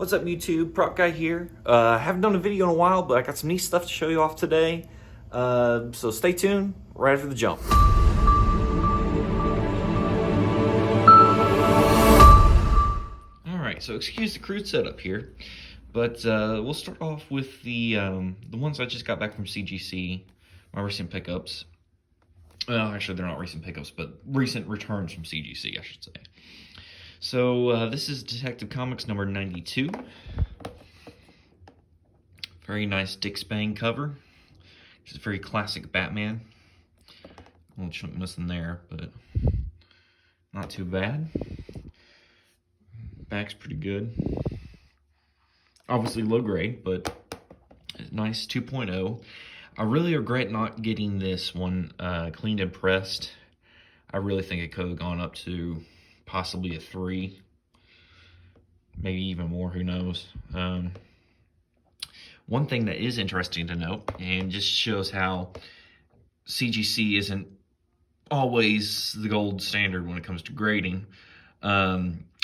What's up, YouTube? Prop Guy here. Haven't done a video in a while, but I got some neat stuff to show you off today. So stay tuned right after the jump. Alright, so excuse the crude setup here, but we'll start off with the ones I just got back from CGC, my recent pickups. Well, actually, they're not recent pickups, but recent returns from CGC, I should say. So, this is Detective Comics number 92. Very nice Dick Spang cover. Just very classic Batman. A little chunk missing there, but not too bad. Back's pretty good. Obviously low grade, but nice 2.0. I really regret not getting this one cleaned and pressed. I really think it could have gone up to possibly a 3, maybe even more, who knows. One thing that is interesting to note, and just shows how CGC isn't always the gold standard when it comes to grading,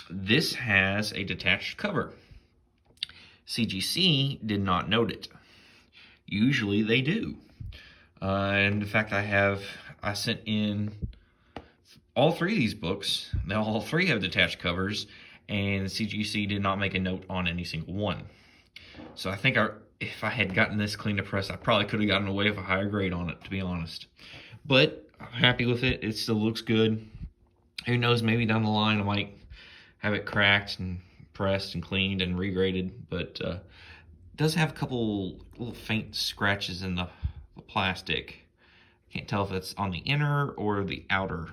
this has a detached cover. CGC did not note it. Usually they do. And in fact, I sent in all 3 of these books. Now all 3 have detached covers, and CGC did not make a note on any single one. So I think if I had gotten this clean to press, I probably could have gotten away with a higher grade on it, to be honest. But I'm happy with it. It still looks good. Who knows, maybe down the line I might have it cracked and pressed and cleaned and regraded. But it does have a couple little faint scratches in the plastic. Can't tell if it's on the inner or the outer,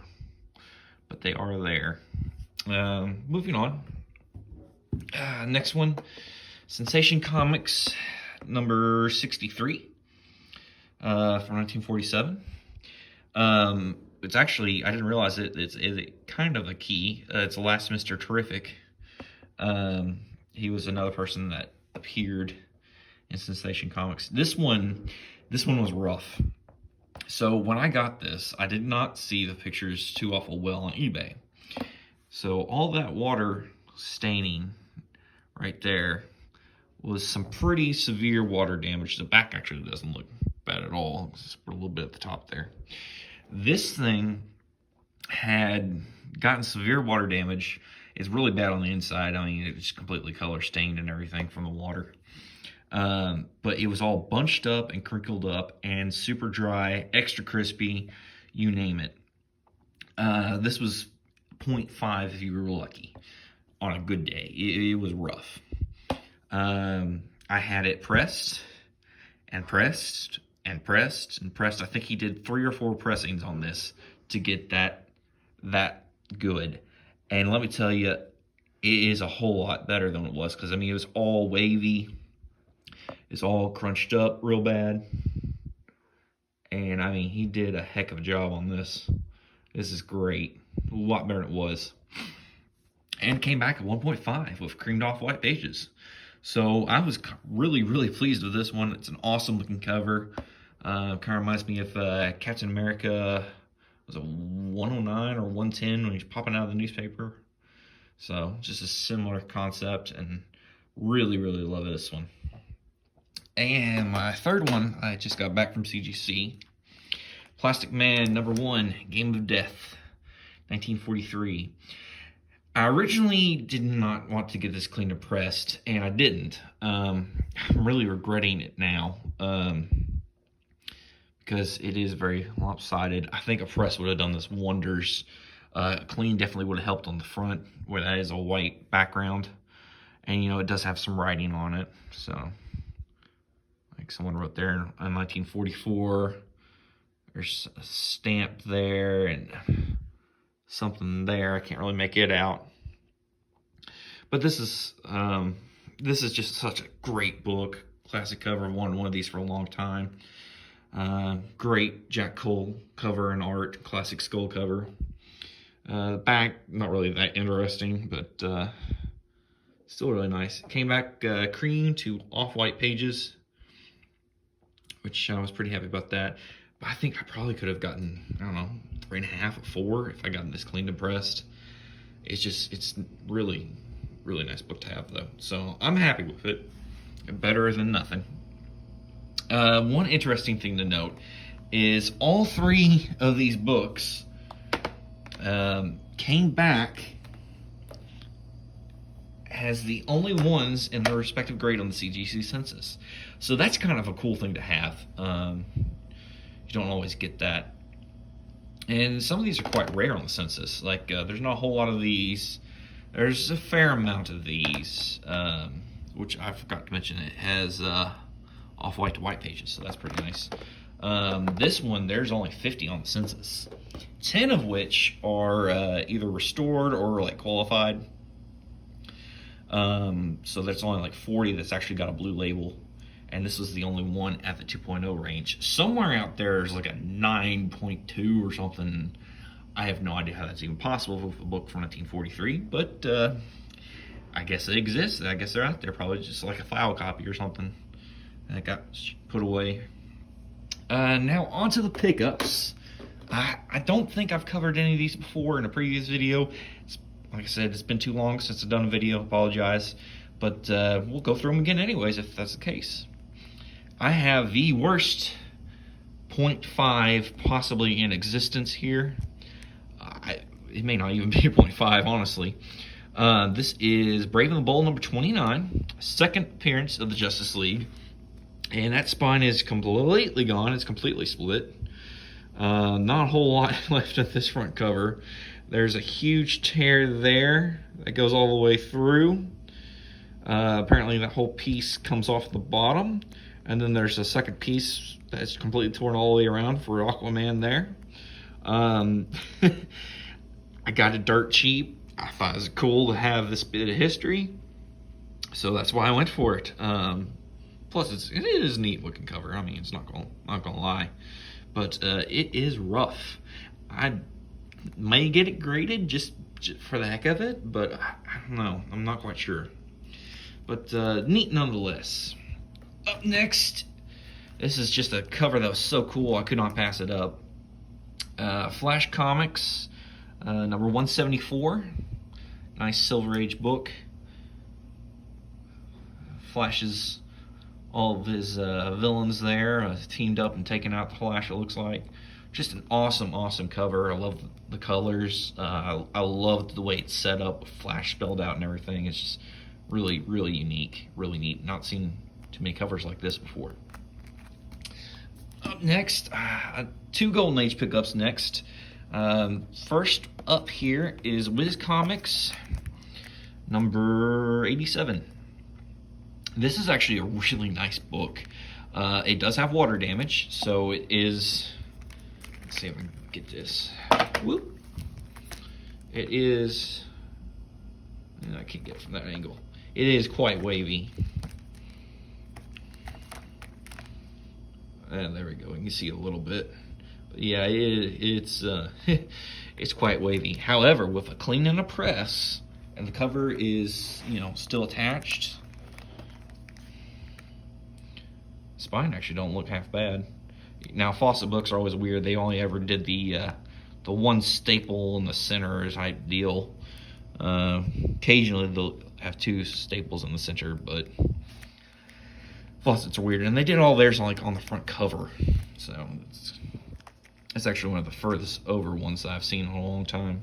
but they are there. Moving on. Next one, Sensation Comics number 63 from 1947. It's actually, I didn't realize it, it's kind of a key. It's the last Mr. Terrific. He was another person that appeared in Sensation Comics. This one was rough. So when I got this, I did not see the pictures too awful well on eBay. So all that water staining right there was some pretty severe water damage. The back actually doesn't look bad at all. It's a little bit at the top there. This thing had gotten severe water damage. It's really bad on the inside. I mean, it's completely color stained and everything from the water. But it was all bunched up and crinkled up and super dry, extra crispy, you name it. This was 0.5 if you were lucky on a good day. It was rough. I had it pressed and pressed and pressed and pressed. I think he did 3 or 4 pressings on this to get that good. And let me tell you, it is a whole lot better than it was, because I mean, it was all wavy. It's all crunched up real bad. And I mean, he did a heck of a job on this. This is great. A lot better than it was. And came back at 1.5 with creamed off white pages. So I was really, really pleased with this one. It's an awesome looking cover. Kind of reminds me of Captain America. Was it 109 or 110 when he's popping out of the newspaper? So just a similar concept, and really, really love this one. And my third one, I just got back from CGC. Plastic Man number 1, Game of Death, 1943. I originally did not want to get this cleaned and pressed, and I didn't. I'm really regretting it now, because it is very lopsided. I think a press would have done this wonders. Clean definitely would have helped on the front, where that is a white background. And, you know, it does have some writing on it, so like someone wrote there in 1944. There's a stamp there and something there. I can't really make it out. But this is just such a great book. Classic cover. I've wanted one of these for a long time. Great Jack Cole cover and art. Classic Skull cover. Back, not really that interesting, but still really nice. Came back cream to off-white pages, which I was pretty happy about that. But I think I probably could have gotten, I don't know, 3.5 or 4 if I gotten this cleaned and pressed. It's really really nice book to have, though. So I'm happy with it. Better than nothing. One interesting thing to note is all three of these books came back as the only ones in their respective grade on the CGC census. So that's kind of a cool thing to have. You don't always get that. And some of these are quite rare on the census. Like, there's not a whole lot of these. There's a fair amount of these, which I forgot to mention. It has off-white to white pages, so that's pretty nice. This one, there's only 50 on the census, 10 of which are either restored or like qualified. So there's only like 40 that's actually got a blue label, and this was the only one at the 2.0 range. Somewhere out there is like a 9.2 or something. I have no idea how that's even possible with a book from 1943, but I guess it exists. I guess they're out there, probably just like a file copy or something that got put away. Now onto the pickups. I don't think I've covered any of these before in a previous video. Like I said, it's been too long since I've done a video. Apologize, but we'll go through them again anyways if that's the case. I have the worst 0.5 possibly in existence here. It may not even be a 0.5, honestly. This is Brave and the Bold number 29, second appearance of the Justice League. And that spine is completely gone. It's completely split. Not a whole lot left of this front cover. There's a huge tear there that goes all the way through. Apparently that whole piece comes off the bottom. And then there's a second piece that's completely torn all the way around for Aquaman there. I got it dirt cheap. I thought it was cool to have this bit of history, so that's why I went for it. Plus, it is a neat looking cover. I mean, it's not gonna lie, but it is rough. I may get it graded just for the heck of it, but I don't know. I'm not quite sure. But neat nonetheless. Up next, this is just a cover that was so cool I could not pass it up. Flash Comics, number 174. Nice Silver Age book. Flash's all of his villains there teamed up and taking out the Flash, it looks like. Just an awesome cover. I love the colors. I love the way it's set up with Flash spelled out and everything. It's just really unique, really neat. Not seen too many covers like this before. Up next, 2 Golden Age pickups next. First up here is Wiz Comics, number 87. This is actually a really nice book. It does have water damage, so it is... Let's see if I can get this. Whoop. It is... I can't get it from that angle. It is quite wavy. There we go. You can see a little bit. But yeah, it's it's quite wavy. However, with a clean and a press, and the cover is, you know, still attached, spine actually don't look half bad. Now, Fawcett books are always weird. They only ever did the one staple in the center type deal. Occasionally they'll have 2 staples in the center, but Fawcett's are weird, and they did all theirs on the front cover, so it's actually one of the furthest over ones that I've seen in a long time.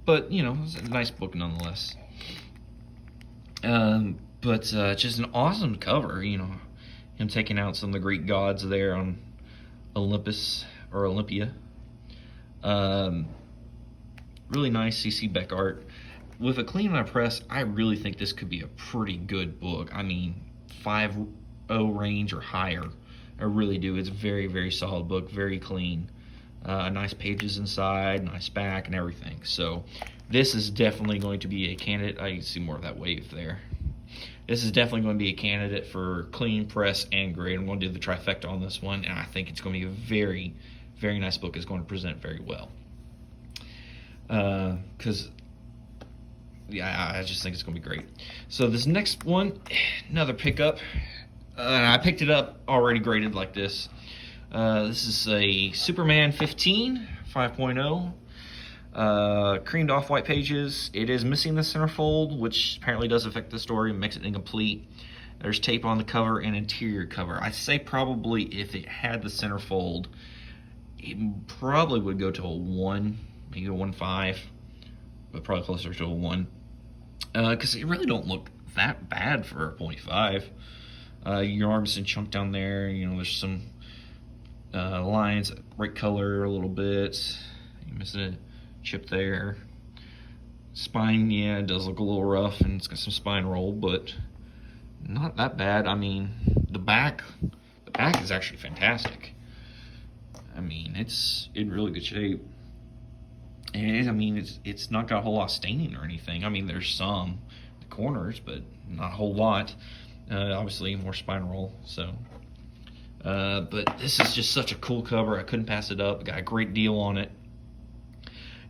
But you know, it's a nice book nonetheless. But just an awesome cover, you know, him taking out some of the Greek gods there on Olympus or Olympia. Really nice CC Beck art. With a clean and a press, I really think this could be a pretty good book. I mean, 5.0 range or higher. I really do. It's a very solid book, very clean. Nice pages inside, nice back and everything. So this is definitely going to be a candidate. I can see more of that wave there. This is definitely going to be a candidate for clean, press, and grade. I'm going to do the trifecta on this one, and I think it's going to be a very nice book. It's going to present very well. Because yeah, I just think it's going to be great. So this next one, another pickup. I picked it up already graded like this. This is a Superman 15, 5.0. Creamed off white pages. It is missing the centerfold, which apparently does affect the story and makes it incomplete. There's tape on the cover and interior cover. I say probably if it had the centerfold, it probably would go to a 1, maybe a 1.5, but probably closer to a 1. Because it really don't look that bad for a 0.5. Your arm's in chunk down there. You know, there's some lines, bright color a little bit. You missing a chip there. Spine, yeah, it does look a little rough, and it's got some spine roll, but not that bad. I mean, the back is actually fantastic. I mean, it's in really good shape. And I mean, it's not got a whole lot of staining or anything. I mean, there's some the corners, but not a whole lot. Obviously, more spine roll. So, but this is just such a cool cover. I couldn't pass it up. Got a great deal on it.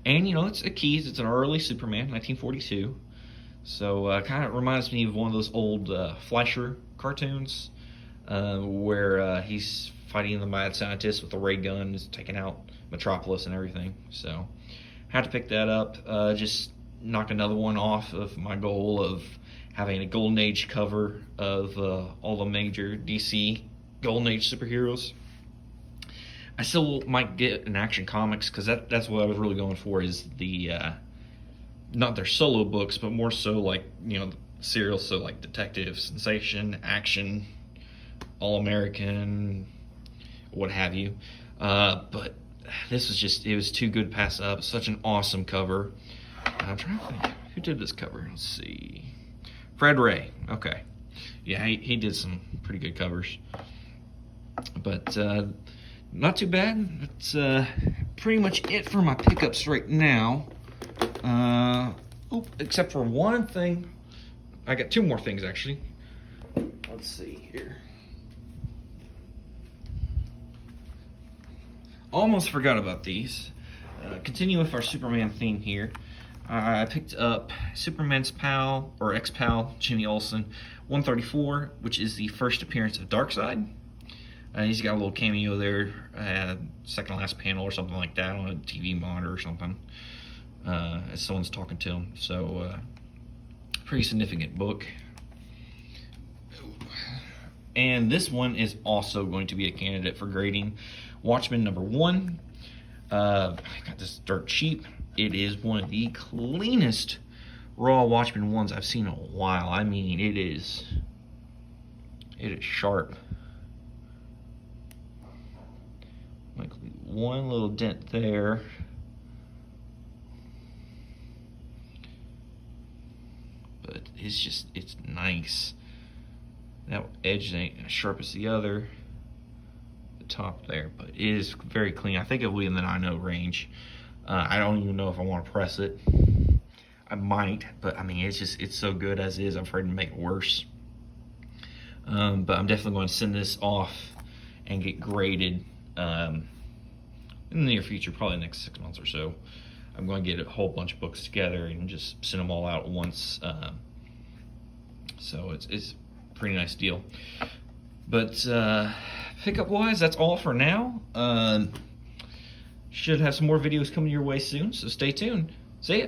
And you know, it's a Keys. It's an early Superman, 1942. So, kind of reminds me of one of those old Fleischer cartoons where he's fighting the mad scientist with a ray gun, is taking out Metropolis and everything. So, had to pick that up. Just knock another one off of my goal of having a Golden Age cover of all the major DC Golden Age superheroes. I still might get an Action Comics, because that's what I was really going for, is the not their solo books, but more so like, you know, serials, so like Detective, Sensation, Action, All American, what have you. But this was just, it was too good to pass up. Such an awesome cover. I'm trying to think, who did this cover? Let's see. Fred Ray. Okay. Yeah, he did some pretty good covers. But not too bad. That's pretty much it for my pickups right now. Except for one thing. I got two more things, actually. Let's see here. Almost forgot about these. Continue with our Superman theme here. I picked up Superman's pal, or ex-pal, Jimmy Olsen, 134, which is the first appearance of Darkseid. He's got a little cameo there, second last panel or something like that on a TV monitor or something, as someone's talking to him. So, pretty significant book. And this one is also going to be a candidate for grading. Watchmen #1. I got this dirt cheap. It is one of the cleanest raw Watchmen ones I've seen in a while. I mean, it is sharp. Like one little dent there. But it's nice. That edge ain't as sharp as the other. The top there, but it is very clean. I think it'll be in the 9.0 range. I don't even know if I want to press it. I might, but I mean, it's so good as is. I'm afraid to make it worse. But I'm definitely going to send this off and get graded in the near future, probably the next 6 months or so. I'm going to get a whole bunch of books together and just send them all out at once. So it's a pretty nice deal. But pickup wise, that's all for now. Should have some more videos coming your way soon, so stay tuned. See ya.